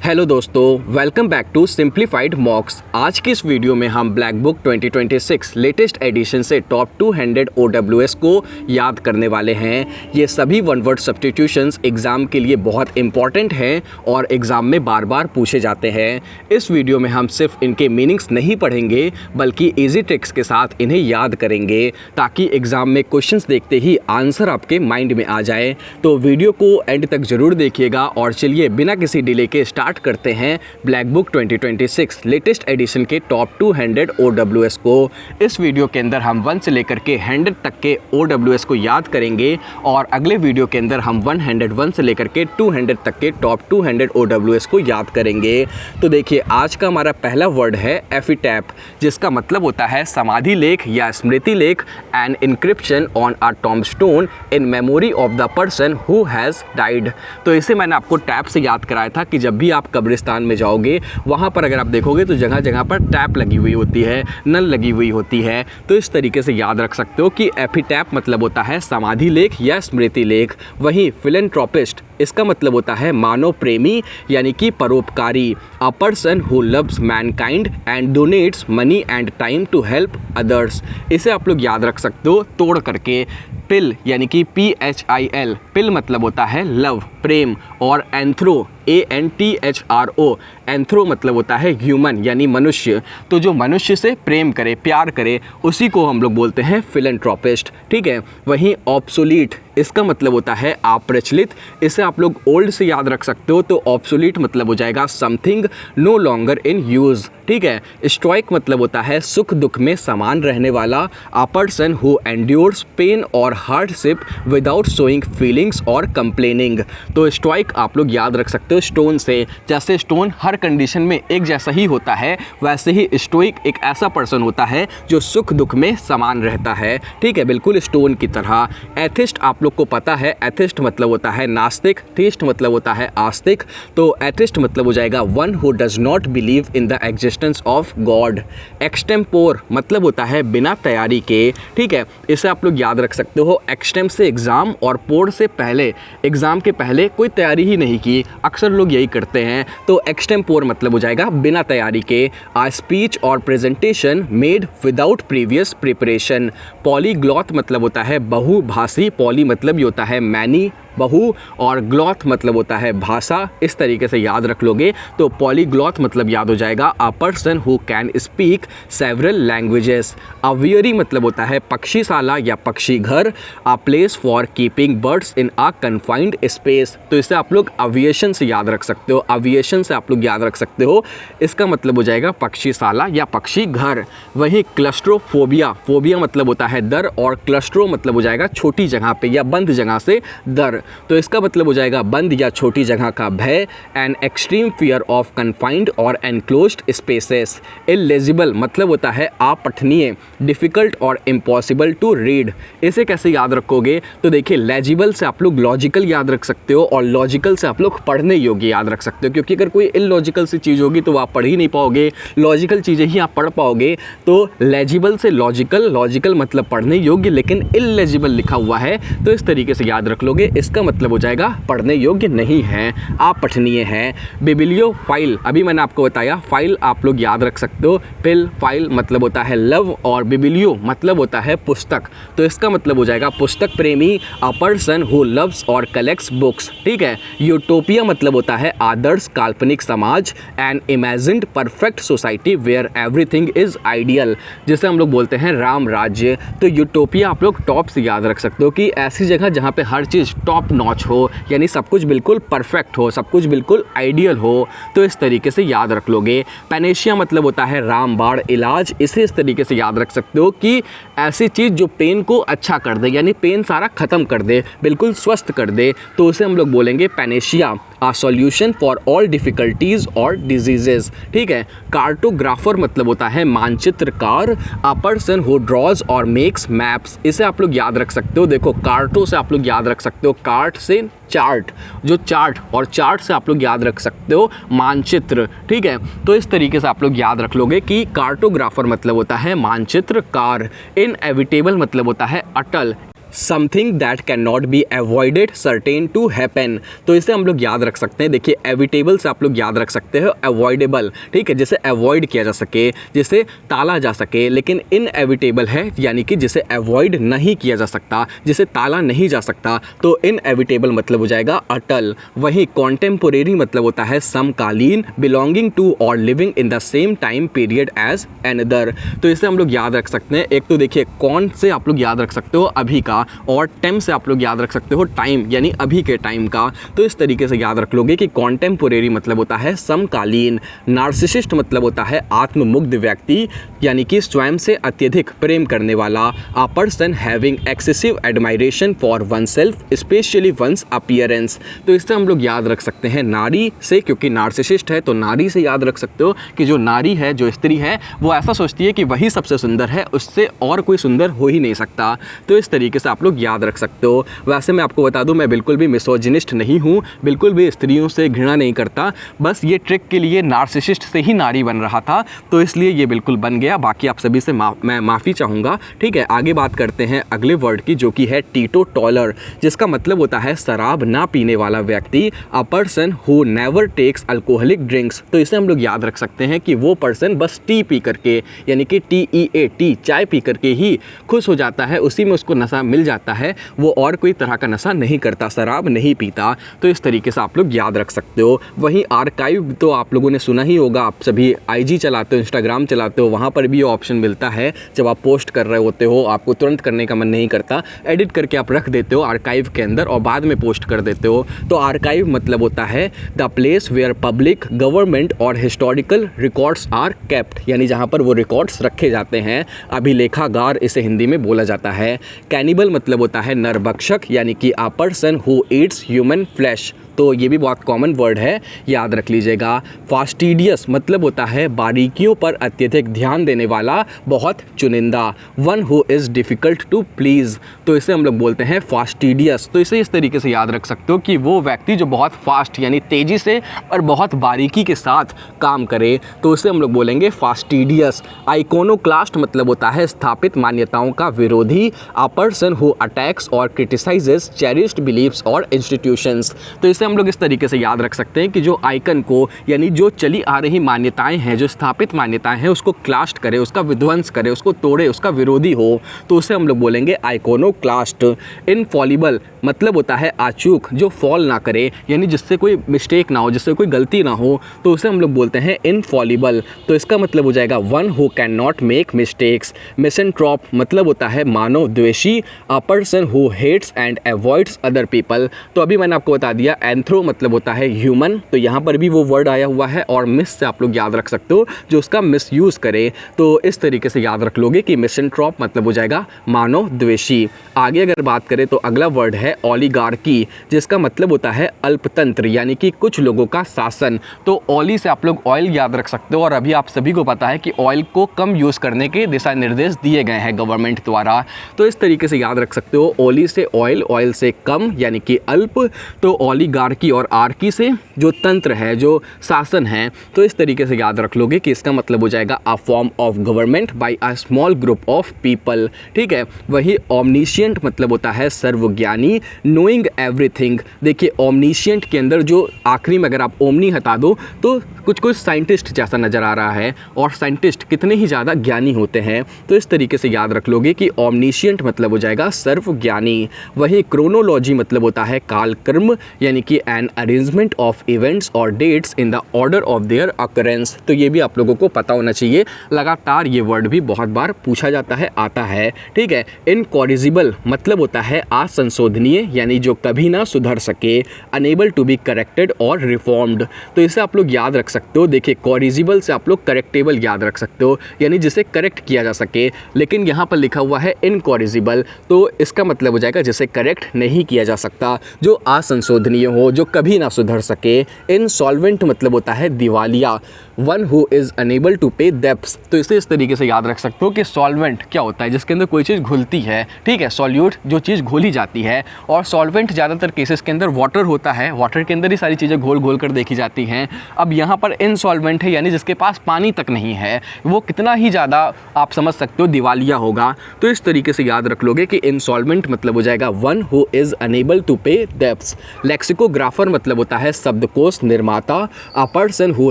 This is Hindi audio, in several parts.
हेलो दोस्तों, welcome back to simplified mocks. आज की इस वीडियो में हम ब्लैक बुक 2026 लेटेस्ट एडिशन से टॉप 200 OWS को याद करने वाले हैं। ये सभी वन वर्ड सब्स्टिट्यूशंस एग्ज़ाम के लिए बहुत इंपॉर्टेंट हैं और एग्ज़ाम में बार बार पूछे जाते हैं। इस वीडियो में हम सिर्फ इनके मीनिंग्स नहीं पढ़ेंगे बल्कि ईजी ट्रिक्स के साथ इन्हें याद करेंगे ताकि एग्ज़ाम में क्वेश्चंस देखते ही आंसर आपके माइंड में आ जाए। तो वीडियो को एंड तक ज़रूर देखिएगा और चलिए बिना किसी डिले के स्टार्ट करते हैं ब्लैक बुक 2026 लेटेस्ट एडिशन के टॉप 200 OWS को। इस वीडियो के अंदर हम 1 से लेकर के 100 तक के OWS को याद करेंगे और अगले वीडियो के अंदर हम 101 से लेकर के 200 तक के टॉप 200 OWS को याद करेंगे। तो देखिए, आज का हमारा पहला वर्ड है एपिटैप, जिसका मतलब होता है समाधि लेख या स्मृति लेख, an encryption on a tombstone in memory of the person who has died. तो इसे मैंने आपको टैप से याद कराया था कि जब भी आप कब्रिस्तान में जाओगे वहाँ पर अगर आप देखोगे तो जगह जगह पर टैप लगी हुई होती है, नल लगी हुई होती है। तो इस तरीके से याद रख सकते हो कि एपिटैप मतलब होता है समाधि लेख या स्मृति लेख। वहीं फिलेंथ्रोपिस्ट, इसका मतलब होता है मानव प्रेमी यानी कि परोपकारी, a person who loves mankind and donates money and time to help others. इसे आप लोग याद रख सकते हो तोड़ करके। पिल यानी कि PHIL, पिल मतलब होता है लव, प्रेम, और एंथ्रो ANTHRO, एंथ्रो मतलब होता है ह्यूमन यानी मनुष्य। तो जो मनुष्य से प्रेम करे, प्यार करे, उसी को हम लोग बोलते हैं फिलेंथ्रोपिस्ट। ठीक है। वहीं ऑब्सोलीट, इसका मतलब होता है अप्रचलित। इसे आप लोग ओल्ड से याद रख सकते हो। तो ऑब्सोलीट मतलब हो जाएगा something no longer in use. ठीक है। स्टोइक मतलब होता है सुख दुख में समान रहने वाला, a person who endures pain और हार्डशिप विदाउट शोइंग फीलिंग्स और कंप्लेनिंग। तो स्टोइक आप लोग याद रख सकते हो स्टोन से। जैसे स्टोन हर कंडीशन में एक जैसा ही होता है, वैसे ही स्टोइक एक ऐसा पर्सन होता है जो सुख दुख में समान रहता है। ठीक है, बिल्कुल स्टोन की तरह। एथिस्ट आप लोग को पता है, एथिस्ट मतलब होता है नास्तिक, थीस्ट मतलब होता है आस्तिक। तो एथिस्ट मतलब हो जाएगा one who does not believe in the existence of God. Extempore मतलब होता है बिना तैयारी के। ठीक है, इसे आप लोग याद रख सकते हो। एक्सटेम से एग्जाम और पोर से पहले, एग्जाम के पहले कोई तैयारी ही नहीं की, अक्सर लोग यही करते हैं। तो एक्सटेम्पोर मतलब हो जाएगा बिना तैयारी के। आ स्पीच और presentation made without previous preparation. Polyglot मतलब होता है बहुभाषी, पॉली मतलब ये होता है मैनी, बहु, और ग्लॉथ मतलब होता है भाषा। इस तरीके से याद रख लोगे तो पॉलीग्लॉथ मतलब याद हो जाएगा a person who can speak several languages. Aviary मतलब होता है पक्षीशाला या पक्षी घर, a place for keeping birds in a confined space. तो इसे आप लोग अविएशन से याद रख सकते हो। अविएशन से आप लोग याद रख सकते हो, इसका मतलब हो जाएगा पक्षीशाला या पक्षी घर। वहीं क्लस्ट्रोफोबिया, फोबिया मतलब होता है डर, और क्लस्ट्रो मतलब हो जाएगा छोटी जगह पे या बंद जगह से डर। तो इसका मतलब हो जाएगा बंद या छोटी जगह का भय। An extreme fear of confined और एनक्लोज्ड स्पेसेस। इलेजिबल मतलब होता है अपठनीय, डिफिकल्ट और इम्पॉसिबल टू रीड। इसे कैसे याद रखोगे? तो देखिए, लेजिबल से आप लोग लॉजिकल याद रख सकते हो और लॉजिकल से आप लोग पढ़ने योग्य याद रख सकते हो, क्योंकि अगर कोई इलॉजिकल सी चीज़ होगी तो आप पढ़ ही नहीं पाओगे, लॉजिकल चीज़ें ही आप पढ़ पाओगे। तो लेजिबल से लॉजिकल, लॉजिकल मतलब पढ़ने योग्य लेकिन इलेजिबल लिखा हुआ है, तो इस तरीके से याद रख लोगे। इसका मतलब हो जाएगा पढ़ने योग्य नहीं है, अपठनीय है। बिबिलियोफाइल, अभी मैंने आपको बताया, फाइल आप लोग याद रख सकते हो। पिल फाइल मतलब होता है लव, और बिबिलियो मतलब होता है पुस्तक। तो इसका मतलब हो जाएगा पुस्तक प्रेमी, अ पर्सन हु लव्स और कलेक्ट्स बुक्स। ठीक है। यूटोपिया मतलब होता है आदर्श काल्पनिक समाज, an imagined perfect society where everything is ideal, जिसे हम लोग बोलते हैं राम राज्य। तो यूटोपिया आप लोग टॉप से याद रख सकते हो कि ऐसी जगह जहाँ पे हर चीज़ टॉप नॉच हो, यानी सब कुछ बिल्कुल परफेक्ट हो, सब कुछ बिल्कुल आइडियल हो। तो इस तरीके से याद रख लोगे। पैनेशिया मतलब होता है रामबाण, इलाज। इसे इस तरीके से याद रख सकते हो कि ऐसी चीज़ जो पेन को अच्छा कर दे, यानी पेन सारा ख़त्म कर दे, बिल्कुल स्वस्थ कर दे, तो उसे हम लोग बोलेंगे Panacea. A solution for all difficulties और डिजीजेज। ठीक है। कार्टोग्राफर मतलब होता है मानचित्रकार, अ पर्सन हु ड्रॉज और मेक्स मैप्स। इसे आप लोग याद रख सकते हो। देखो, कार्टो से आप लोग याद रख सकते हो, कार्ट से चार्ट, जो चार्ट, और चार्ट से आप लोग याद रख सकते हो मानचित्र। ठीक है। तो इस तरीके से आप लोग याद रख लोगे कि कार्टोग्राफर मतलब होता है मानचित्रकार। इनएविटेबल मतलब होता है अटल, something that can not be avoided certain to happen. तो इसे हम लोग याद रख सकते हैं। देखिए एविटेबल से आप लोग याद रख सकते हो अवॉइडेबल, ठीक है, जिसे अवॉइड किया जा सके, जिसे टाला जा सके, लेकिन इनएविटेबल है यानी कि जिसे अवॉइड नहीं किया जा सकता, जिसे टाला नहीं जा सकता, तो इनएविटेबल मतलब हो जाएगा अटल। वहीं कॉन्टेम्पोरेरी मतलब होता है समकालीन, बिलोंगिंग टू और living in the same time period as another. तो इसे हम लोग याद रख सकते हैं। एक तो देखिए कौन से आप लोग याद रख सकते हो अभी का, और टेम से आप लोग याद रख सकते हो टाइम यानी अभी के टाइम का। तो इस तरीके से याद रख लोगे कि कॉन्टेम्पोरेरी मतलब होता है समकालीन, नार्सिसिस्ट मतलब होता है आत्ममुग्ध व्यक्ति यानी कि स्वयं से अत्यधिक प्रेम करने वाला, a person having excessive admiration for oneself especially one's appearance. तो इससे हम लोग याद रख सकते हैं नारी से, क्योंकि नार्सिसिस्ट है तो नारी से याद रख सकते हो कि जो नारी है, जो स्त्री है, वो ऐसा सोचती है कि वही सबसे सुंदर है, उससे और कोई सुंदर हो ही नहीं सकता। तो इस तरीके से आप लोग याद रख सकते हो। वैसे मैं आपको बता दूं, मैं बिल्कुल भी मिसोजिनिस्ट नहीं हूं, बिल्कुल भी स्त्रियों से घृणा नहीं करता, बस ये ट्रिक के लिए नार्सिसिस्ट से ही नारी बन रहा था, तो इसलिए ये बिल्कुल बन गया। बाकी आप सभी से मैं माफ़ी चाहूँगा, ठीक है। आगे बात करते हैं अगले वर्ड की, जो कि है टीटो टॉलर, जिसका मतलब होता है शराब ना पीने वाला व्यक्ति, a person who never takes alcoholic drinks. तो इसे हम लोग याद रख सकते हैं कि वो पर्सन बस टी पी करके यानी कि TEA चाय पी करके ही खुश हो जाता है, उसी में उसको नशा मिल जाता है, वो और कोई तरह का नशा नहीं करता, शराब नहीं पीता। तो इस तरीके से आप लोग याद रख सकते हो। वहीं आर्काइव तो आप लोगों ने सुना ही होगा, आप सभी IG चलाते हो, इंस्टाग्राम चलाते हो, वहाँ पर भी ये ऑप्शन मिलता है। जब आप पोस्ट कर रहे होते हो, आपको तुरंत करने का मन नहीं करता, एडिट करके आप रख देते हो आर्काइव के अंदर और बाद में पोस्ट कर देते हो। तो आर्काइव मतलब होता है the place where public, government और हिस्टोरिकल रिकॉर्ड्स आर केप्ट, यानी जहाँ पर वो रिकॉर्ड्स रखे जाते हैं। अभिलेखागार इसे हिंदी में बोला जाता है। कैनिबल मतलब होता है नरभक्षक यानी कि a person who Yeats human flesh, तो ये भी बहुत कॉमन वर्ड है, याद रख लीजिएगा। फास्टिडियस मतलब होता है बारीकियों पर अत्यधिक ध्यान देने वाला, बहुत चुनिंदा, one who is difficult to please, तो इसे हम लोग बोलते हैं फास्टिडियस। तो इसे इस तरीके से याद रख सकते हो कि वो व्यक्ति जो बहुत फास्ट यानी तेज़ी से और बहुत बारीकी के साथ काम करे, तो इसे हम लोग बोलेंगे फास्टिडियस। आइकोनोक्लास्ट मतलब होता है स्थापित मान्यताओं का विरोधी, अ पर्सन हु अटैक्स और क्रिटिसाइजेस चेरिश्ड बिलीफ्स और इंस्टीट्यूशंस। तो इसे हम लोग इस तरीके से याद रख सकते हैं कि जो आइकन को यानी जो चली आ रही मान्यताएं हैं, जो स्थापित मान्यताएं हैं, उसको क्लास्ट करे, उसका विध्वंस करे, उसको तोड़े, उसका विरोधी हो, तो उसे हम लोग बोलेंगे आइकोनोक्लास्ट। इनफॉलिबल मतलब होता है अचूक, जो फॉल ना करे यानी जिससे कोई मिस्टेक ना हो, जिससे कोई गलती ना हो, तो उसे हम लोग बोलते हैं इनफॉलिबल। तो इसका मतलब हो जाएगा one who can not make mistakes. Misanthrope मतलब होता है मानव द्वेषी, a person who hates and avoids other people. तो अभी मैंने आपको बता दिया। एंथ्रो मतलब होता है ह्यूमन, तो यहाँ पर भी वो वर्ड आया हुआ है, और मिस से आप लोग याद रख सकते हो जो उसका मिसयूज़ करे। तो इस तरीके से याद रख लोगे कि मिसेंट्रॉप मतलब हो जाएगा मानव द्वेषी। आगे अगर बात करें तो अगला वर्ड है ओलिगार्की, जिसका मतलब होता है अल्पतंत्र यानी कि कुछ लोगों का शासन। तो ओली से आप लोग ऑयल याद रख सकते हो, और अभी आप सभी को पता है कि ऑयल को कम यूज़ करने के दिशा निर्देश दिए गए हैं गवर्नमेंट द्वारा। तो इस तरीके से याद रख सकते हो, ओली से ऑयल, ऑयल से कम यानी कि अल्प, तो ओलिगार्की, और आर्की से जो तंत्र है, जो शासन है। तो इस तरीके से याद रख लोगे कि इसका मतलब हो जाएगा a form of government by a small group of people, ठीक है। वही ओमनिशिएंट मतलब होता है सर्वज्ञानी, नोइंग एवरीथिंग। देखिए ओमनिशिएंट के अंदर जो आखिरी में अगर आप ओमनी हटा दो तो कुछ कुछ साइंटिस्ट जैसा नज़र आ रहा है, और साइंटिस्ट कितने ही ज़्यादा ज्ञानी होते हैं। तो इस तरीके से याद रख लोगे कि ओमनिशिएंट मतलब हो जाएगा सर्वज्ञानी। वही क्रोनोलॉजी मतलब होता है कालक्रम यानी कि एन अरेंजमेंट ऑफ इवेंट्स और dates in the order of their occurrence. तो ये भी आप लोगों को पता होना चाहिए, लगातार ये वर्ड भी बहुत बार पूछा जाता है, आता है, ठीक है। इनकॉरिजिबल मतलब होता है असंशोधनीय यानी जो कभी ना सुधर सके, अनेबल टू बी करेक्टेड और रिफॉर्म्ड। तो इसे आप लोग याद रख सकते हो। देखिए कॉरिजिबल से आप लोग करेक्टेबल याद रख सकते हो यानी जिसे करेक्ट किया जा सके, लेकिन यहाँ पर लिखा हुआ है इनकॉरिजिबल, तो इसका मतलब हो जाएगा जिसे करेक्ट नहीं किया जा सकता, जो असंशोधनीय हो, हो, जो कभी ना सुधर सके। इंसॉल्वेंट मतलब होता है दिवालिया। One who is unable to pay debts. तो इसे इस तरीके से याद रख सकते हो कि सॉल्वेंट क्या होता है, जिसके अंदर कोई चीज़ घुलती है, ठीक है, सॉल्यूट जो चीज़ घोली जाती है, और सॉल्वेंट ज़्यादातर केसेस के अंदर वाटर होता है, वाटर के अंदर ही सारी चीज़ें घोल घोल कर देखी जाती हैं। अब यहाँ पर इनसॉल्वेंट है, यानी जिसके पास पानी तक नहीं है, वो कितना ही ज़्यादा आप समझ सकते हो दिवालिया होगा। तो इस तरीके से याद रख लोगे कि इंसॉल्वेंट मतलब हो जाएगा one who is unable to pay debts. Lexicographer मतलब होता है शब्दकोश निर्माता, a person who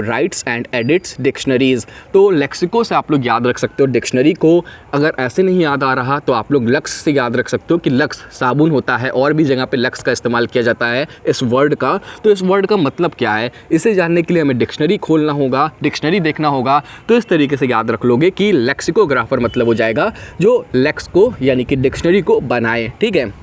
writes and edits dictionaries. तो लेक्सिको से आप लोग याद रख सकते हो डिक्शनरी को। अगर ऐसे नहीं याद आ रहा तो आप लोग लक्स से याद रख सकते हो कि लक्स साबुन होता है, और भी जगह पे लक्स का इस्तेमाल किया जाता है इस वर्ड का। तो इस वर्ड का मतलब क्या है, इसे जानने के लिए हमें डिक्शनरी खोलना होगा, डिक्शनरी देखना होगा। तो इस तरीके से याद रख लोगे कि लेक्सिकोग्राफर मतलब हो जाएगा जो लेक्स को यानी कि डिक्शनरी को बनाए, ठीक है।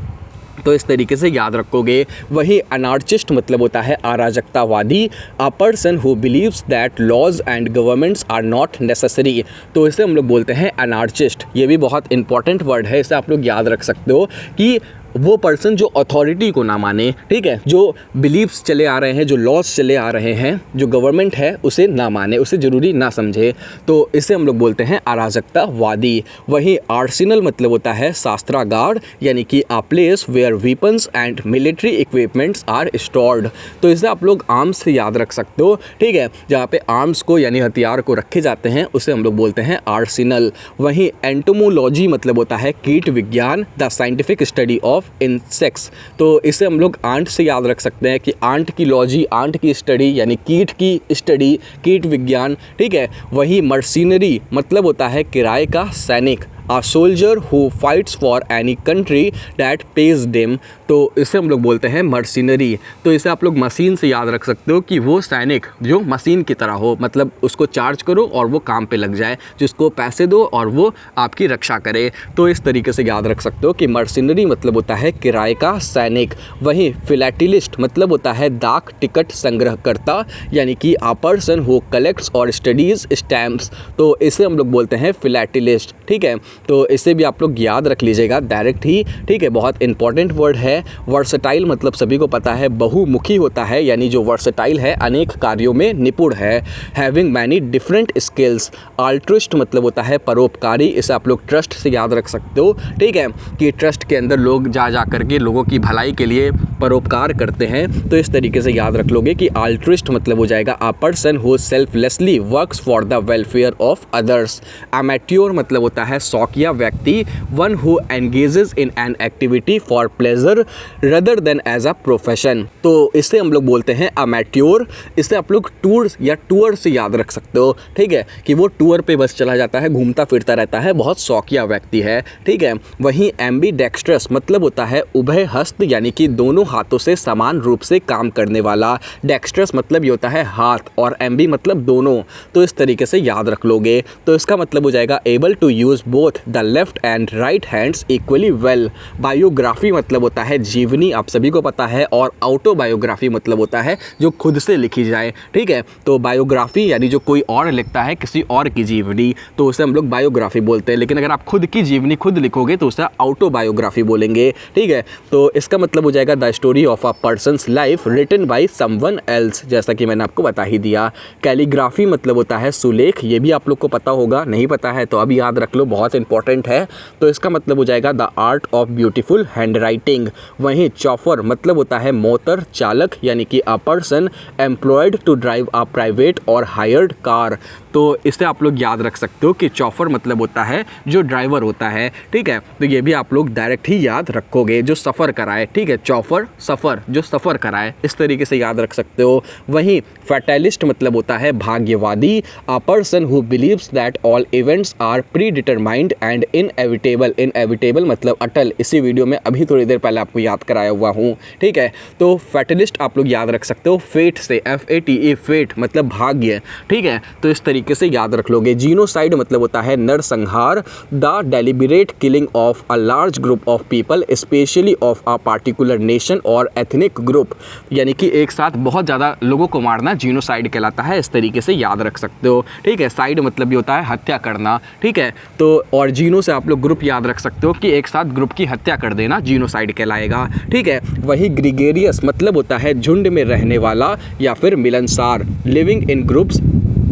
तो इस तरीके से याद रखोगे। वही अनार्चिस्ट मतलब होता है अराजकतावादी, a person who believes that laws and governments are not necessary. तो इसे हम लोग बोलते हैं अनार्चिस्ट। ये भी बहुत इंपॉर्टेंट वर्ड है, इसे आप लोग याद रख सकते हो कि वो पर्सन जो अथॉरिटी को ना माने, ठीक है, जो बिलीव्स चले आ रहे हैं, जो लॉज चले आ रहे हैं, जो गवर्नमेंट है उसे ना माने, उसे ज़रूरी ना समझे, तो इसे हम लोग बोलते हैं अराजकतावादी। वहीं आर्सेनल मतलब होता है शास्त्रागार, यानी कि a place where weapons and military equipments are stored. तो इसे आप लोग आर्म्स से याद रख सकते हो, ठीक है, जहाँ पे आर्म्स को यानी हथियार को रखे जाते हैं उसे हम लोग बोलते हैं आर्सेनल। वहीं एंटोमोलॉजी मतलब होता है कीट विज्ञान, the scientific study of insects. तो इसे हम लोग आंट से याद रख सकते हैं कि आंट की लॉजी, आंट की स्टडी यानी कीट की स्टडी, कीट विज्ञान, ठीक है। वही मर्सिनरी मतलब होता है किराए का सैनिक, a soldier who fights for any country that pays them। तो इसे हम लोग बोलते हैं मर्सिनरी। तो इसे आप लोग मशीन से याद रख सकते हो कि वो सैनिक जो मशीन की तरह हो, मतलब उसको चार्ज करो और वो काम पे लग जाए, जिसको पैसे दो और वो आपकी रक्षा करे। तो इस तरीके से याद रख सकते हो कि मर्सिनरी मतलब होता है किराए का सैनिक। वहीं फिलैटेलिस्ट मतलब होता है डाक टिकट संग्रहकर्ता, यानी कि अ पर्सन हु कलेक्ट्स और स्टडीज स्टैम्प्स। तो इसे हम लोग बोलते हैं फिलैटेलिस्ट, ठीक है। तो इसे भी आप लोग याद रख लीजिएगा डायरेक्ट ही, ठीक है, बहुत इंपॉर्टेंट वर्ड है। वर्सटाइल मतलब सभी को पता है बहुमुखी होता है, यानी जो वर्सटाइल है अनेक कार्यों में निपुण है। Having many different skills. Altruist मतलब होता है परोपकारी, इसे आप लोग ट्रस्ट से याद रख सकते हो, ठीक है, कि ट्रस्ट के अंदर लोग जा करके लोगों की भलाई के लिए परोपकार करते हैं। तो इस तरीके से याद रख लोगे कि अल्ट्रुइस्ट मतलब हो जाएगा a person who selflessly works for the welfare of others. Amateur मतलब होता है शौकिया व्यक्ति, one who engages in an activity for pleasure rather than as a profession. तो इसे हम लोग बोलते हैं अमेट्योर। इसे आप लोग टूर या टूर से याद रख सकते हो, ठीक है, कि वो टूर पे बस चला जाता है, घूमता फिरता रहता है, बहुत शौकिया व्यक्ति है, ठीक है। वहीं एम्बीडेक्स्ट्रस मतलब होता है उभय हस्त, यानी कि दोनों हाथों से समान रूप से काम करने वाला। डेक्स्ट्रस मतलब ये होता है हाथ, और एम्बी मतलब दोनों। तो इस तरीके से याद रख लोगे। तो इसका मतलब हो जाएगा able to use both the left and right hands equally well. Biography मतलब होता है जीवनी, आप सभी को पता है, और ऑटोबायोग्राफी मतलब होता है जो खुद से लिखी जाए, ठीक है। तो बायोग्राफी यानी जो कोई और लिखता है किसी और की जीवनी, तो उसे हम लोग बायोग्राफी बोलते हैं। लेकिन अगर आप खुद की जीवनी खुद लिखोगे तो उसे ऑटोबायोग्राफी बोलेंगे, ठीक है। तो इसका मतलब हो जाएगा the story of a person's life written by someone else, जैसा कि मैंने आपको बता ही दिया। कैलीग्राफी मतलब होता है सुलेख, ये भी आप लोग को पता होगा, नहीं पता है तो अभी याद रख लो, बहुत इंपॉर्टेंट है। तो इसका मतलब हो जाएगा the art of beautiful hand writing. वहीं चॉफर मतलब होता है मोटर चालक, यानी कि a person employed to drive a private और हायर्ड कार। तो इसे आप लोग याद रख सकते हो कि चॉफर मतलब होता है जो ड्राइवर होता है, ठीक है। तो ये भी आप लोग डायरेक्ट ही याद रखोगे, जो सफ़र कराए, ठीक है, चॉफर सफ़र, जो सफ़र कराए, इस तरीके से याद रख सकते हो। वहीं फैटलिस्ट मतलब होता है भाग्यवादी, a person who believes that all events are predetermined and inevitable. Inevitable मतलब अटल, इसी वीडियो में अभी थोड़ी देर पहले आपको याद कराया हुआ हूँ, ठीक है। तो फैटलिस्ट आप लोग याद रख सकते हो फेट से, FATE, फेट मतलब भाग्य, ठीक है। तो इस तरीके से याद रख लोगे। जीनोसाइड मतलब होता है नरसंहार, the deliberate killing of a large group of people specially of a particular nation और एथनिक ग्रुप, यानी कि एक साथ बहुत ज़्यादा लोगों को मारना जीनोसाइड कहलाता है। इस तरीके से याद रख सकते हो, ठीक है। साइड मतलब भी होता है हत्या करना, ठीक है। तो और जीनो से आप लोग ग्रुप याद रख सकते हो कि एक साथ ग्रुप की हत्या कर देना जीनोसाइड कहलाएगा, ठीक है। वही ग्रीगेरियस मतलब होता है झुंड में रहने वाला या फिर मिलनसार, living in groups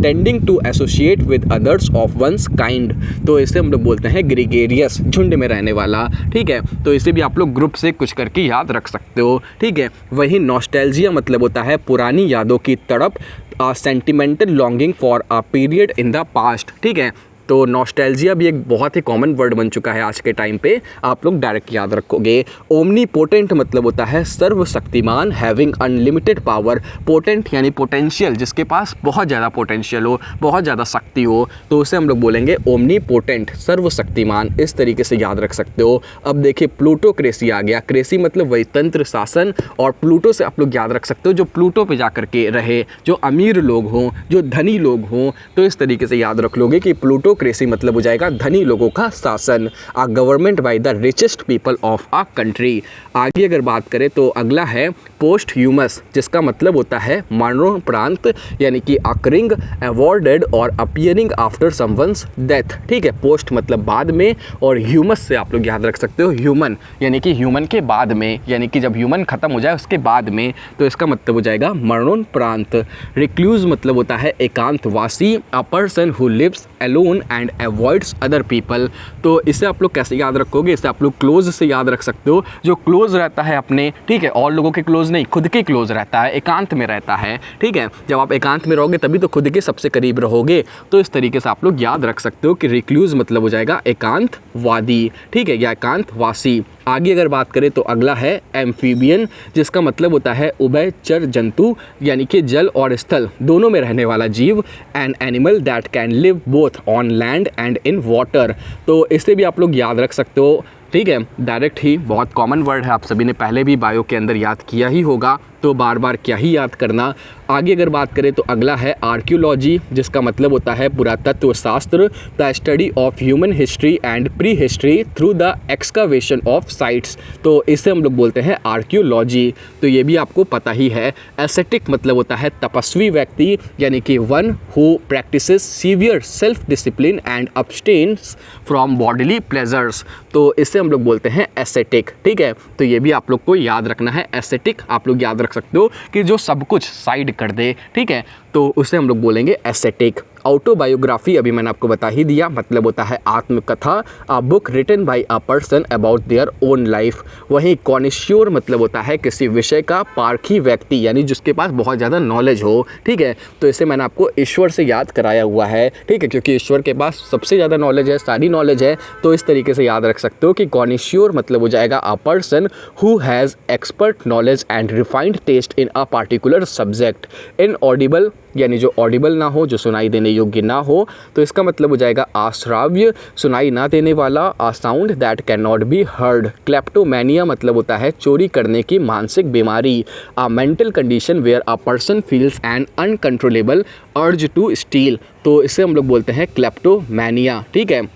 tending to associate with others of one's kind. तो इसे हम लोग बोलते हैं ग्रीगेरियस, झुंड में रहने वाला, ठीक है। तो इसे भी आप लोग ग्रुप से कुछ करके याद रख सकते हो, ठीक है। वही नॉस्टैल्जिया मतलब होता है पुरानी यादों की तड़प, sentimental longing for a period in the past, ठीक है। तो नॉस्टैल्जिया भी एक बहुत ही कॉमन वर्ड बन चुका है आज के टाइम पे, आप लोग डायरेक्ट याद रखोगे। ओमनीपोटेंट मतलब होता है सर्वशक्तिमान, हैविंग अनलिमिटेड पावर, पोटेंट यानी पोटेंशियल, जिसके पास बहुत ज़्यादा पोटेंशियल हो, बहुत ज़्यादा शक्ति हो, तो उसे हम लोग बोलेंगे ओमनीपोटेंट, सर्वशक्तिमान। इस तरीके से याद रख सकते हो। अब देखिए प्लूटोक्रेसी आ गया, क्रेसी मतलब वही तंत्र शासन, और प्लूटो से आप लोग याद रख सकते हो जो प्लूटो पे जा करके रहे, जो अमीर लोग हों, जो धनी लोग हों, तो इस तरीके से याद रख लोगे कि प्लूटो क्रेसी मतलब हो जाएगा धनी लोगों का शासन, a government by the richest people of a country. आगे अगर बात करें तो अगला है पोस्ट ह्यूमस, जिसका मतलब होता है मरणोपरांत, यानी कि अकरिंग, अवॉर्डेड और अपीयरिंग आफ्टर समवंस डेथ, ठीक है। पोस्ट मतलब बाद में, और ह्यूमस से आप लोग याद रख सकते हो ह्यूमन, यानी कि ह्यूमन के बाद में, यानी कि जब ह्यूमन खत्म हो जाए उसके बाद में, तो इसका मतलब हो जाएगा मरणोपरांत। रिक्लूज मतलब होता है एकांतवासी, a person who lives alone and avoids other people. तो इसे आप लोग कैसे याद रखोगे, इसे आप लोग क्लोज से याद रख सकते हो, जो क्लोज रहता है अपने, ठीक है, और लोगों के क्लोज नहीं, खुद के क्लोज रहता है, एकांत में रहता है, ठीक है। जब आप एकांत में रहोगे तभी तो खुद के सबसे करीब रहोगे, तो इस तरीके से आप लोग याद रख सकते हो कि रिक्लूज मतलब हो जाएगा एकांतवादी, ठीक है, या एकांतवासी। आगे अगर बात करें तो अगला है एम्फीबियन, जिसका मतलब होता है उभयचर जंतु, यानी कि जल और स्थल दोनों में रहने वाला जीव, an animal that can live both on land and in water. तो इसे भी आप लोग याद रख सकते हो, ठीक है, डायरेक्ट ही, बहुत कॉमन वर्ड है, आप सभी ने पहले भी बायो के अंदर याद किया ही होगा, तो बार बार क्या ही याद करना। आगे अगर बात करें तो अगला है आर्कियोलॉजी, जिसका मतलब होता है पुरातत्व शास्त्र, the study of human history and pre history through the excavation of sites. तो इसे हम लोग बोलते हैं आर्कियोलॉजी, तो ये भी आपको पता ही है। एसेटिक मतलब होता है तपस्वी व्यक्ति, यानी कि one who practises severe self discipline and abstains from bodily pleasures. तो इसे हम लोग बोलते हैं एसेटिक, ठीक है। तो ये भी आप लोग को याद रखना है, एसेटिक आप लोग याद रख सकते हो कि जो सब कुछ साइड कर दे, ठीक है, तो उसे हम लोग बोलेंगे एसेटिक। ऑटोबायोग्राफी अभी मैंने आपको बता ही दिया, मतलब होता है आत्मकथा, a book written by a person about their own life. वहीं कॉनिश्योर मतलब होता है किसी विषय का पारखी व्यक्ति, यानी जिसके पास बहुत ज़्यादा नॉलेज हो, ठीक है। तो इसे मैंने आपको ईश्वर से याद कराया हुआ है, ठीक है, क्योंकि ईश्वर के पास सबसे ज़्यादा नॉलेज है, सारी नॉलेज है, तो इस तरीके से याद रख सकते हो कि कॉनिश्योर मतलब हो जाएगा a person who has expert knowledge and refined taste in a particular subject. Inaudible यानी जो ऑडिबल ना हो, जो सुनाई देने योग्य ना हो, तो इसका मतलब हो जाएगा अश्राव्य, सुनाई ना देने वाला, a sound that can not be heard. Kleptomania मतलब होता है चोरी करने की मानसिक बीमारी, a mental condition where a person feels an uncontrollable urge to steal. तो इसे हम लोग बोलते हैं क्लेप्टोमैनिया, ठीक है।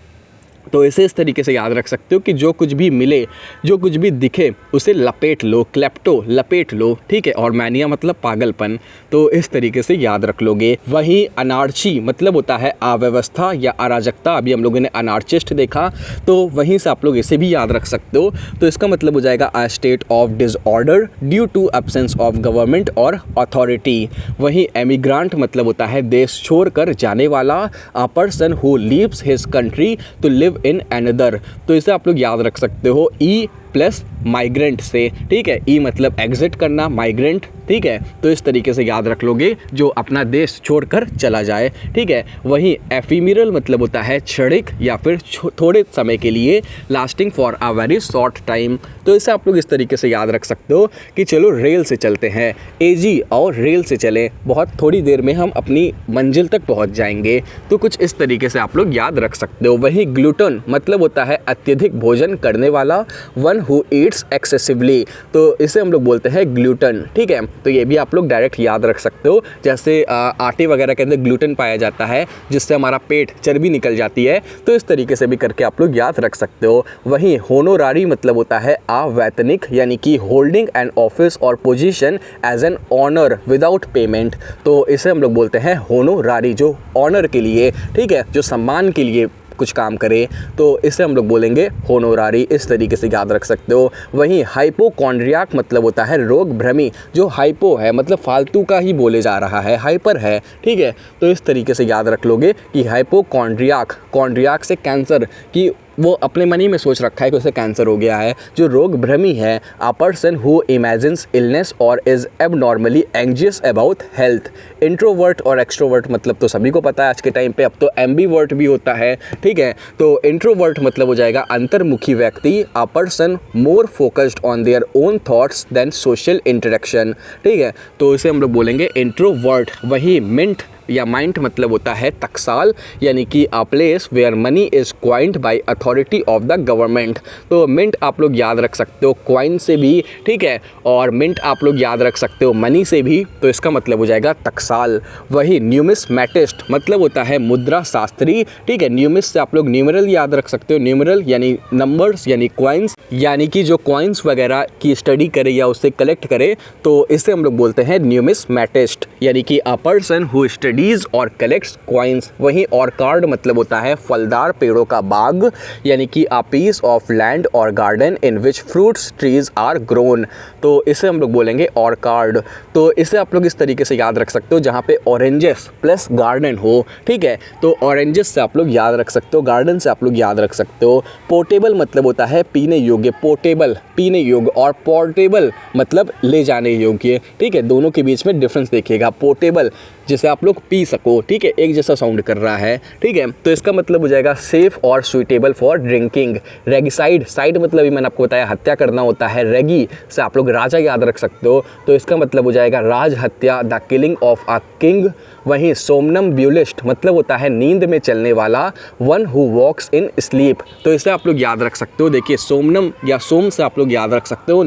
तो इसे इस तरीके से याद रख सकते हो कि जो कुछ भी मिले, जो कुछ भी दिखे, उसे लपेट लो, क्लेप्टो लपेट लो, ठीक है, और मैनिया मतलब पागलपन, तो इस तरीके से याद रख लोगे। वहीं अनार्ची मतलब होता है अव्यवस्था या अराजकता, अभी हम लोगों ने अनार्चिस्ट देखा, तो वहीं से आप लोग इसे भी याद रख सकते हो। तो इसका मतलब हो जाएगा a state of disorder due to absence of government और अथॉरिटी। वहीं एमिग्रांट मतलब होता है देश छोड़कर जाने वाला, a person who leaves his country to live in another. तो इसे आप लोग याद रख सकते हो ई प्लस माइग्रेंट से, ठीक है, ई मतलब एग्जिट करना, माइग्रेंट, ठीक है। तो इस तरीके से याद रख लोगे जो अपना देश छोड़कर चला जाए, ठीक है। वहीं एफिमिरल मतलब होता है क्षणिक या फिर थोड़े समय के लिए, lasting for a very short time. तो इसे आप लोग इस तरीके से याद रख सकते हो कि चलो रेल से चलते हैं, एजी और रेल से चलें, बहुत थोड़ी देर में हम अपनी मंजिल तक पहुंच जाएंगे। तो कुछ इस तरीके से आप लोग याद रख सकते हो। वहीं ग्लूटन मतलब होता है अत्यधिक भोजन करने वाला, वन हु ईट्स एक्सेसिवली, तो इसे हम लोग बोलते हैं ग्लूटन, ठीक है। तो ये भी आप लोग डायरेक्ट याद रख सकते हो, जैसे आटे वगैरह के अंदर ग्लूटेन पाया जाता है जिससे हमारा पेट चर्बी निकल जाती है, तो इस तरीके से भी करके आप लोग याद रख सकते हो। वहीं होनोरारी मतलब होता है अवैतनिक, यानी कि होल्डिंग एन ऑफिस और position as an honour without payment, तो इसे हम लोग बोलते हैं होनोरारी, जो ऑनर के लिए, ठीक है, जो सम्मान के लिए कुछ काम करे तो इसे हम लोग बोलेंगे होनोरारी, इस तरीके से याद रख सकते हो। वहीं हाइपोकॉन्ड्रियाक मतलब होता है रोग भ्रमी, जो हाइपो है मतलब फालतू का ही बोले जा रहा है, हाइपर है, ठीक है, तो इस तरीके से याद रख लोगे कि हाइपोकॉन्ड्रियाक, कॉन्ड्रियाक से कैंसर, कि वो अपने मन ही में सोच रखा है कि उसे कैंसर हो गया है। जो रोग भ्रमी है, a person who imagines illness और is abnormally anxious about health. Introvert और एक्सट्रोवर्ट मतलब तो सभी को पता है आज के टाइम पे, अब तो एम्बीवर्ट भी होता है, ठीक है। तो इंट्रोवर्ट मतलब हो जाएगा अंतर्मुखी व्यक्ति, a person more focused on their own thoughts than social interaction, ठीक है, तो इसे हम लोग बोलेंगे इंट्रोवर्ट। वही मिंट या माइंट मतलब होता है टकसाल, यानी कि a place where money is coined by authority of the government. तो मिंट आप लोग याद रख सकते हो क्वाइन से भी, ठीक है, और मिंट आप लोग याद रख सकते हो मनी से भी, तो इसका मतलब हो जाएगा टकसाल। वही न्यूमिस्मैटिस्ट मतलब होता है मुद्रा शास्त्री, ठीक है, न्यूमिस से आप लोग न्यूमरल याद रख सकते हो, न्यूमरल यानी नंबर्स यानी क्वाइंस, यानी कि जो क्वाइंस वगैरह की स्टडी करे या उससे कलेक्ट करे, तो इसे हम लोग बोलते हैं न्यूमिस्मैटिस्ट, यानी कि अ पर्सन हु स्टडीज और कलेक्ट्स क्वाइंस। वहीं ऑर्कार्ड मतलब होता है फलदार पेड़ों का बाग, यानी कि अ पीस ऑफ लैंड और garden in which fruits trees are grown, तो इसे हम लोग बोलेंगे ऑर्कार्ड। तो इसे आप लोग इस तरीके से याद रख सकते हो जहाँ पे ऑरेंजेस प्लस गार्डन हो, ठीक है, तो ऑरेंजेस से आप लोग याद रख सकते हो, गार्डन से आप लोग याद रख सकते हो। पोर्टेबल मतलब होता है पीने योग्य, पोर्टेबल पीने योग्य, और पोर्टेबल मतलब ले जाने योग्य, ठीक है, दोनों के बीच में डिफरेंस देखिएगा। पोर्टेबल जिसे आप लोग पी सको, ठीक है, एक जैसा साउंड कर रहा है, ठीक है, तो इसका मतलब हो जाएगा सेफ और सुइटेबल फॉर ड्रिंकिंग। रेगिसाइड, साइड मतलब भी मैंने आपको बताया हत्या करना होता है, रेगी से आप लोग राजा याद रख सकते हो, तो इसका मतलब हो जाएगा राज हत्या, the killing of a king. वहीं सोमनम्ब्यूलिस्ट मतलब होता है नींद में चलने वाला, one who walks in sleep, तो इसे आप लोग याद रख सकते हो। देखिए सोमनम या सोम से आप लोग याद रख सकते हो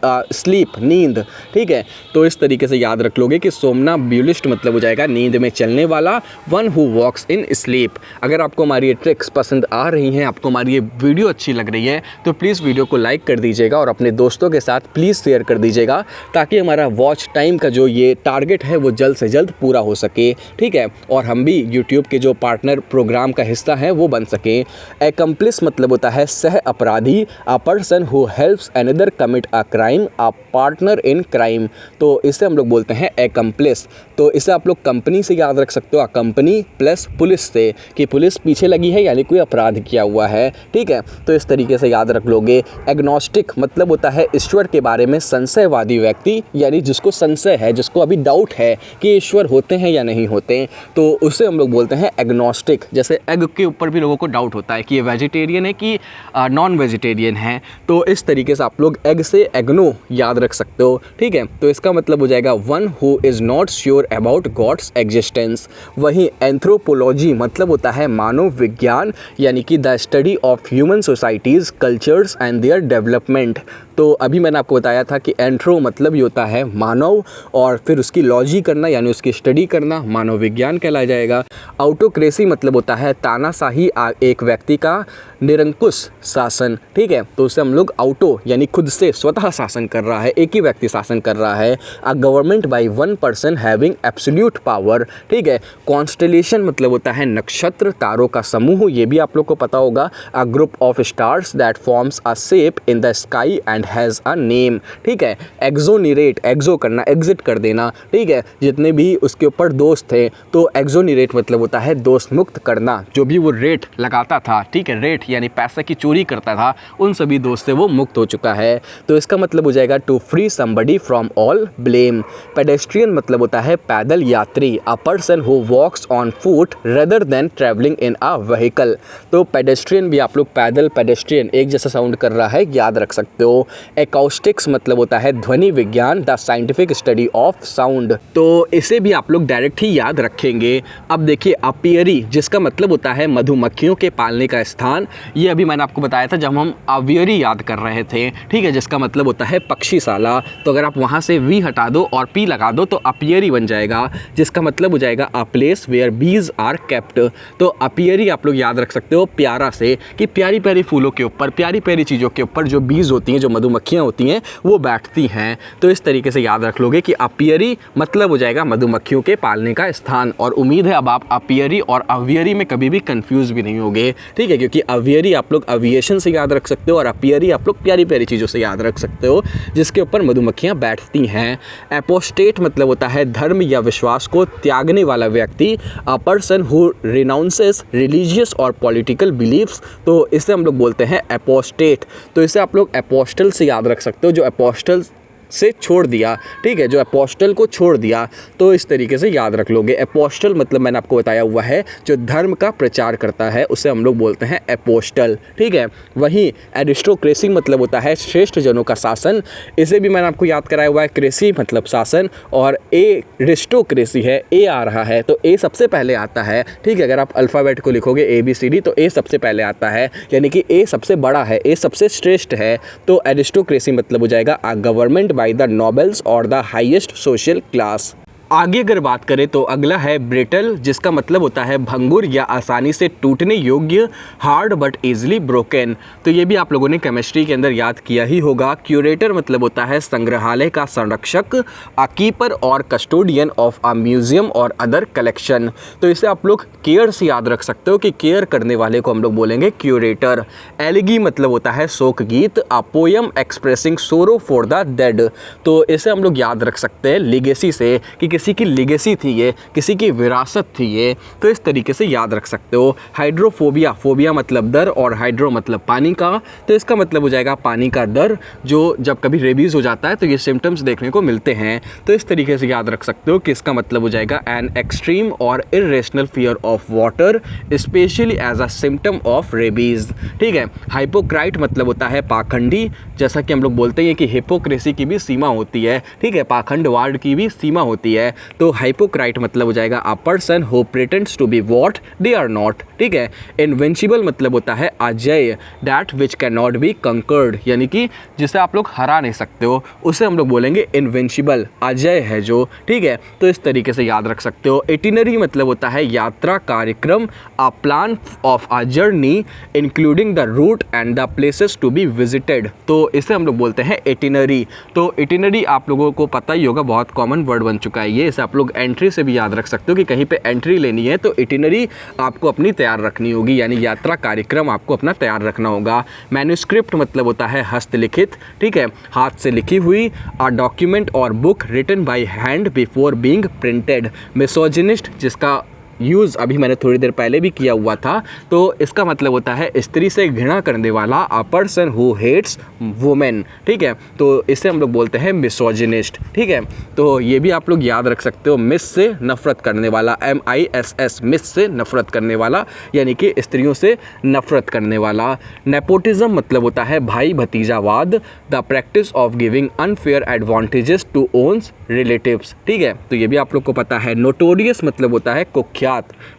स्लीप, नींद, ठीक है, तो इस तरीके से याद रख लोगे कि सोमनम्ब्यूलिस्ट मतलब हो जाएगा नींद में चलने वाला, one who walks in sleep. अगर आपको हमारी ये ट्रिक्स पसंद आ रही हैं, आपको हमारी ये वीडियो अच्छी लग रही है, तो प्लीज़ वीडियो को लाइक कर दीजिएगा और अपने दोस्तों के साथ प्लीज़ शेयर कर दीजिएगा, ताकि हमारा वॉच टाइम का जो ये टारगेट है वो जल्द से जल्द पूरा हो सके, ठीक है, और हम भी यूट्यूब के जो पार्टनर प्रोग्राम का हिस्सा हैं वो बन सकें। एक्म्प्लिस मतलब होता है सह अपराधी, अ person who helps another commit a crime, a partner in crime, तो इसे हम लोग बोलते हैं एक्म्प्लिस। तो इसे आप लोग कंपनी से याद रख सकते हो, कंपनी प्लस पुलिस से, कि पुलिस पीछे लगी है यानी कोई अपराध किया हुआ है, ठीक है, तो इस तरीके से याद रख लोगे। एग्नोस्टिक मतलब होता है ईश्वर के बारे में संशयवादी व्यक्ति, यानी जिसको संशय है, जिसको अभी डाउट है कि ईश्वर होते हैं या नहीं होते, तो उसे हम लोग बोलते हैं एग्नोस्टिक। जैसे एग के ऊपर भी लोगों को डाउट होता है कि ये वेजिटेरियन है कि नॉन वेजिटेरियन है, तो इस तरीके से आप लोग एग से एग्नो याद रख सकते हो, ठीक है, तो इसका मतलब हो जाएगा one who is not sure about God's existence. वहीं एंथ्रोपोलॉजी मतलब होता है मानव विज्ञान, यानी कि the study of human societies, cultures and their development. तो अभी मैंने आपको बताया था कि एंथ्रो मतलब ही होता है मानव, और फिर उसकी लॉजी करना यानी उसकी स्टडी करना मानव विज्ञान कहलाया जाएगा। ऑटोक्रेसी मतलब होता है तानाशाही, एक व्यक्ति का निरंकुश शासन, ठीक है, तो उसे हम लोग ऑटो यानी खुद से स्वतः शासन कर रहा है, एक ही व्यक्ति शासन कर रहा है। A government by one person having absolute power, ठीक है। कॉन्स्टेलेशन मतलब होता है नक्षत्र, तारों का समूह, ये भी आप लोग को पता होगा। A group of stars that forms a shape in the sky and has a name, ठीक है। एक्सोनिरेट, एक्सो करना, एग्जिट कर देना, ठीक है, जितने भी उसके ऊपर दोस्त थे, तो एक्सोनिरेट मतलब होता है दोस्त मुक्त करना। जो भी वो रेट लगाता था, ठीक है, रेट यानी पैसा की चोरी करता था, उन सभी दोस्त से वो मुक्त हो चुका है, तो इसका मतलब हो जाएगा to free somebody from all blame. Pedestrian मतलब होता है पैदल यात्री, a person who walks on foot rather than travelling in a vehicle. तो पेडेस्ट्रियन भी आप लोग पैदल, पेडेस्ट्रियन एक जैसा साउंड कर रहा है, याद रख सकते हो। एकॉस्टिक्स मतलब होता है ध्वनि विज्ञान, the scientific study of sound, तो इसे भी आप लोग डायरेक्ट ही याद रखेंगे। अब देखिए अपियरी, जिसका मतलब होता है मधुमक्खियों के पालने का स्थान, ये अभी मैंने आपको बताया था जब हम अवियरी याद कर रहे थे, ठीक है, जिसका मतलब होता है पक्षीशाला, तो अगर आप वहाँ से वी हटा दो और पी लगा दो तो अपियरी बन जाएगा, जिसका मतलब हो जाएगा अ place where bees are kept. तो अपियरी आप लोग याद रख सकते हो प्यारा से, कि प्यारी प्यारी फूलों के ऊपर, प्यारी प्यारी चीज़ों के ऊपर जो बीज होती हैं, जो मधुमक्खियाँ होती हैं, वो बैठती हैं। तो इस तरीके से याद रख लोगे कि अपियरी मतलब हो जाएगा मधुमक्खियों के पालने का स्थान। और उम्मीद है अब आप अपियरी और अवियरी में कभी भी कंफ्यूज भी नहीं होगे, ठीक है, क्योंकि अवियरी आप लोग अविएशन से याद रख सकते हो और अपियरी आप लोग प्यारी प्यारी चीज़ों से याद रख सकते हो जिसके ऊपर मधुमक्खियाँ बैठती हैं। एपोस्टेट मतलब होता है धर्म या विश्वास को त्यागने वाला व्यक्ति, a person who renounces religious और पॉलिटिकल बिलीफ्स। तो इसे हम लोग बोलते हैं एपोस्टेट। तो इसे आप लोग एपोस्टल से याद रख सकते हो, जो एपोस्टल से छोड़ दिया, ठीक है, जो अपोस्टल को छोड़ दिया। तो इस तरीके से याद रख लोगे। अपोस्टल मतलब मैंने आपको बताया हुआ है जो धर्म का प्रचार करता है उसे हम लोग बोलते हैं अपोस्टल, ठीक है। वहीं एरिस्टोक्रेसी मतलब होता है श्रेष्ठ जनों का शासन, इसे भी मैंने आपको याद कराया हुआ है। क्रेसी मतलब शासन, और एरिस्टोक्रेसी है, ए आ रहा है तो ए सबसे पहले आता है, ठीक है। अगर आप अल्फ़ाबेट को लिखोगे ABCD तो ए सबसे पहले आता है, यानी कि ए सबसे बड़ा है, ए सबसे श्रेष्ठ है। तो एरिस्टोक्रेसी मतलब हो जाएगा a government by the nobles or the highest social class। आगे अगर बात करें तो अगला है ब्रिटल, जिसका मतलब होता है भंगुर या आसानी से टूटने योग्य, हार्ड बट इजीली ब्रोकन। तो ये भी आप लोगों ने केमिस्ट्री के अंदर याद किया ही होगा। क्यूरेटर मतलब होता है संग्रहालय का संरक्षक, अ कीपर और कस्टोडियन ऑफ अ म्यूजियम और अदर कलेक्शन। तो इसे आप लोग केयर से याद रख सकते हो कि केयर करने वाले को हम लोग बोलेंगे क्यूरेटर। एलिगी मतलब होता है शोक गीत, अ पोयम एक्सप्रेसिंग सोरो फॉर द डेड। तो इसे हम लोग याद रख सकते हैं लिगेसी से, कि किसी की लिगेसी थी ये, किसी की विरासत थी ये। तो इस तरीके से याद रख सकते हो। हाइड्रोफोबिया, फोबिया मतलब डर और हाइड्रो मतलब पानी का, तो इसका मतलब हो जाएगा पानी का डर। जो जब कभी रेबीज़ हो जाता है तो ये सिम्टम्स देखने को मिलते हैं। तो इस तरीके से याद रख सकते हो कि इसका मतलब हो जाएगा एन एक्सट्रीम और irrational fear of water especially as a symptom of rabies, ठीक है। हाइपोक्राइट मतलब होता है पाखंडी, जैसा कि हम लोग बोलते हैं कि हिपोक्रेसी की भी सीमा होती है, ठीक है, पाखंडवाद की भी सीमा होती है। तो हाइपोक्राइट मतलब हो जाएगा a person who pretends to be what they are not, ठीक है। इनविंसिबल मतलब होता है अजय, that which can not be conquered, यानी कि जिसे आप लोग हरा नहीं सकते हो उसे हम लोग बोलेंगे इनविंसिबल, अजय है जो, ठीक है। तो इस तरीके से याद रख सकते हो। इटिनरी मतलब होता है यात्रा कार्यक्रम, a plan of a journey including the route and the places to be visited. तो इसे हम लोग बोलते हैं इटिनरी। तो इटिनरी आप लोगों को पता ही होगा, बहुत कॉमन वर्ड बन चुका है ये। इसे आप लोग एंट्री से भी याद रख सकते हो कि कहीं पे एंट्री लेनी है तो इटिनरी आपको अपनी तैयार रखनी होगी, यानी यात्रा कार्यक्रम आपको अपना तैयार रखना होगा। मैन्युस्क्रिप्ट मतलब होता है हस्तलिखित, ठीक है, हाथ से लिखी हुई। अ डॉक्यूमेंट और book written by hand before being printed. Misogynist, जिसका यूज़ अभी मैंने थोड़ी देर पहले भी किया हुआ था, तो इसका मतलब होता है स्त्री से घृणा करने वाला, a person who hates women, ठीक है। तो इसे हम लोग बोलते हैं मिसोजिनिस्ट, ठीक है। तो ये भी आप लोग याद रख सकते हो, मिस से नफरत करने वाला, MISS, मिस से नफरत करने वाला, यानी कि स्त्रियों से नफरत करने वाला। नेपोटिज्म मतलब होता है भाई भतीजावाद, the practice of giving unfair advantages to one's relatives, ठीक है। तो ये भी आप लोग को पता है। नोटोरियस मतलब होता है कुख्यात,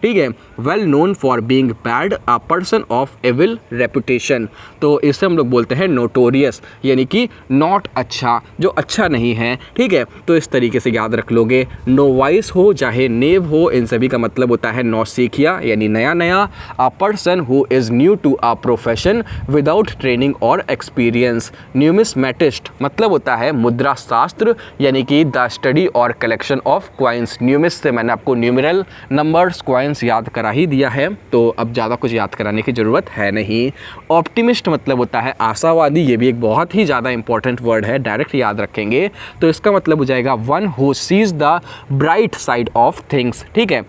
ठीक है। Well known for being bad, a person of evil reputation. तो इसे हम लोग बोलते हैं नोटोरियस, यानी कि नॉट अच्छा, जो अच्छा नहीं है, ठीक है। तो इस तरीके से याद रख लोगे। नोवाइस हो चाहे नेव हो, इन सभी का मतलब होता है नौसिखिया, यानी नया नया। A person who is new to a profession without training और एक्सपीरियंस। न्यूमिस्मेटिस्ट मतलब होता है मुद्रा शास्त्र, यानी कि द स्टडी और कलेक्शन ऑफ क्वाइंस। न्यूमिस से मैंने आपको न्यूमेरल नंबर्स क्वाइंस याद करा ही दिया है, तो अब ज़्यादा कुछ याद कराने की ज़रूरत है नहीं। ऑप्टिमिस्ट मतलब होता है आशावादी, ये भी एक बहुत ही ज़्यादा इंपॉर्टेंट वर्ड है, डायरेक्ट याद रखेंगे तो इसका मतलब हो जाएगा one who seize the bright side of things, ठीक है।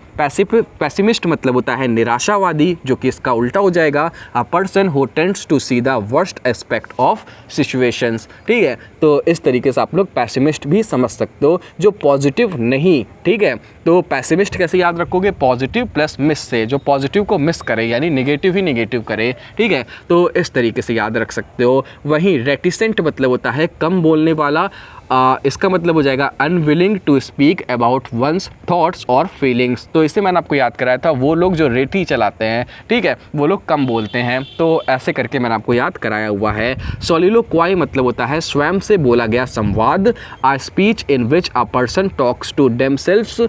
पैसिमिस्ट मतलब होता है निराशावादी, जो कि इसका उल्टा हो जाएगा a person who tends to see the worst aspect of situations, ठीक है। तो इस तरीके से आप लोग पैसिमिस्ट भी समझ सकते हो, जो पॉजिटिव नहीं, ठीक है। तो पैसिमिस्ट कैसे याद रखोगे, पॉजिटिव प्लस मिस से, जो पॉजिटिव को मिस करे यानी नेगेटिव ही नेगेटिव करे, ठीक है। तो इस तरीके से याद रख सकते हो। वहीं रेटिसेंट मतलब होता है कम बोलने वाला, इसका मतलब हो जाएगा unwilling to speak about one's thoughts और फीलिंग्स। तो इसे मैंने आपको याद कराया था, वो लोग जो रेटी चलाते हैं, ठीक है, वो लोग कम बोलते हैं। तो ऐसे करके मैंने आपको याद कराया हुआ है। सोलिलोक्वाई मतलब होता है स्वयं से बोला गया संवाद, a speech in which a person talks to themselves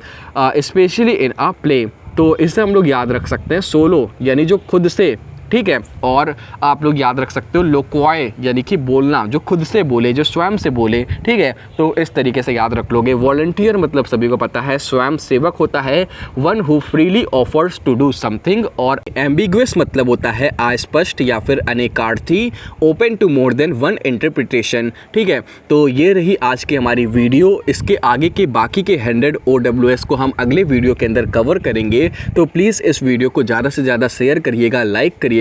especially in a play. तो इसे हम लोग याद रख सकते हैं, सोलो यानी जो खुद से, ठीक है, और आप लोग याद रख सकते हो लोक्वाय यानी कि बोलना, जो खुद से बोले, जो स्वयं से बोले, ठीक है। तो इस तरीके से याद रख लोगे। वॉलंटियर मतलब सभी को पता है स्वयं सेवक होता है, one who freely offers to do something. और एम्बिगुअस मतलब होता है अस्पष्ट या फिर अनेकार्थी, open to more than one interpretation, ठीक है। तो ये रही आज की हमारी वीडियो। इसके आगे के बाकी के 100 OWS को हम अगले वीडियो के अंदर कवर करेंगे। तो प्लीज़ इस वीडियो को ज़्यादा से ज़्यादा शेयर करिएगा, लाइक करिएगा,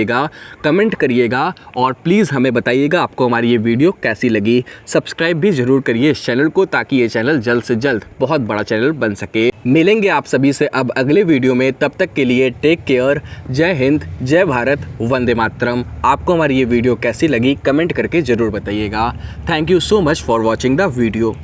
कमेंट करिएगा और प्लीज़ हमें बताइएगा आपको हमारी ये वीडियो कैसी लगी। सब्सक्राइब भी ज़रूर करिए इस चैनल को, ताकि ये चैनल जल्द से जल्द बहुत बड़ा चैनल बन सके। मिलेंगे आप सभी से अब अगले वीडियो में, तब तक के लिए टेक केयर। जय हिंद, जय भारत, वंदे मातरम। आपको हमारी ये वीडियो कैसी लगी कमेंट करके ज़रूर बताइएगा। Thank you so much for watching the video.